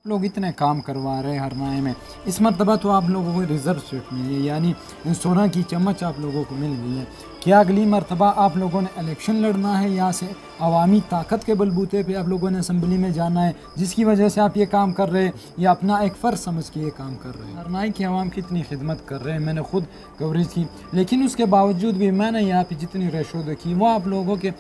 लोग इतने काम करवा रहे हैं हरनाए में। इस मरतबा तो आप लोगों को रिजर्व सीट मिली है, यानी सोना की चम्मच आप लोगों को मिल गई है। क्या अगली मरतबा आप लोगों ने इलेक्शन लड़ना है या से अवामी ताकत के बलबूते पे आप लोगों ने असम्बली में जाना है, जिसकी वजह से आप ये काम कर रहे हैं, या अपना एक फ़र्ज समझ के ये काम कर रहे हैं? हरनाई की आवाम की इतनी खिदमत कर रहे हैं, मैंने खुद कवरेज की, लेकिन उसके बावजूद भी मैंने यहाँ पे जितनी रेशो देखी वो आप लोगों के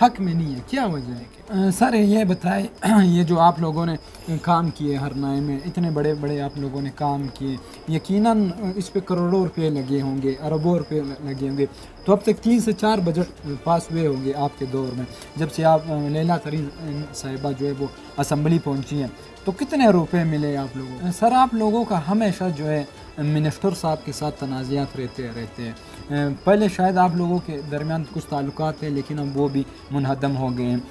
हक में नहीं है। क्या वजह है? सर ये बताएं, ये जो आप लोगों ने काम किए हरनाए में, इतने बड़े बड़े आप लोगों ने काम किए, यकीनन इस पे करोड़ों रुपए लगे होंगे, अरबों रुपए लगे होंगे। तो अब तक 3 से 4 बजट पास हुए होंगे आपके दौर में, जब से आप लैला तरीन साहिबा जो है वो असम्बली पहुंची हैं। तो कितने रुपए मिले आप लोगों को? सर आप लोगों का हमेशा जो है मिनिस्टर साहब के साथ तनाज़ात रहते हैं। पहले शायद आप लोगों के दरमियान कुछ ताल्लुकात थे, लेकिन अब वो भी मुनहदम हो गए हैं।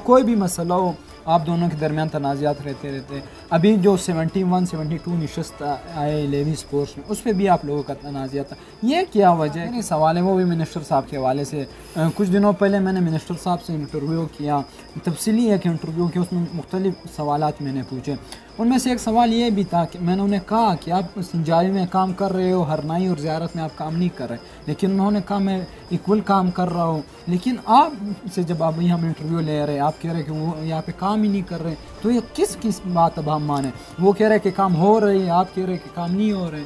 कोई भी मसला हो, आप दोनों के दरमियान तनाज़ात रहते हैं। अभी जो 71-72 नशस्त आए लेवी स्पोर्ट्स में, उस पर भी आप लोगों का तनाज़ा था। ये क्या वजह है? सवाल है वो भी मिनिस्टर साहब के हवाले से। कुछ दिनों पहले मैंने मिनिस्टर साहब से इंटरव्यू किया, तफसीली एक इंटरव्यू किया, उसमें मुख्तलिफ सवालात मैंने पूछे। उनमें से एक सवाल ये भी था कि मैंने उन्हें कहा कि आप सिंजाई में काम कर रहे हो, हरनाई और ज़ियारत में आप काम नहीं कर रहे, लेकिन उन्होंने कहा मैं इक्वल काम कर रहा हूँ। लेकिन आप से जब आप यहाँ इंटरव्यू ले रहे हैं, आप कह रहे हैं कि वो यहाँ पे काम ही नहीं कर रहे, तो ये किस बात अब हम माने? वो कह रहे हैं कि काम हो रहे हैं, आप कह रहे हैं कि काम नहीं हो रहे।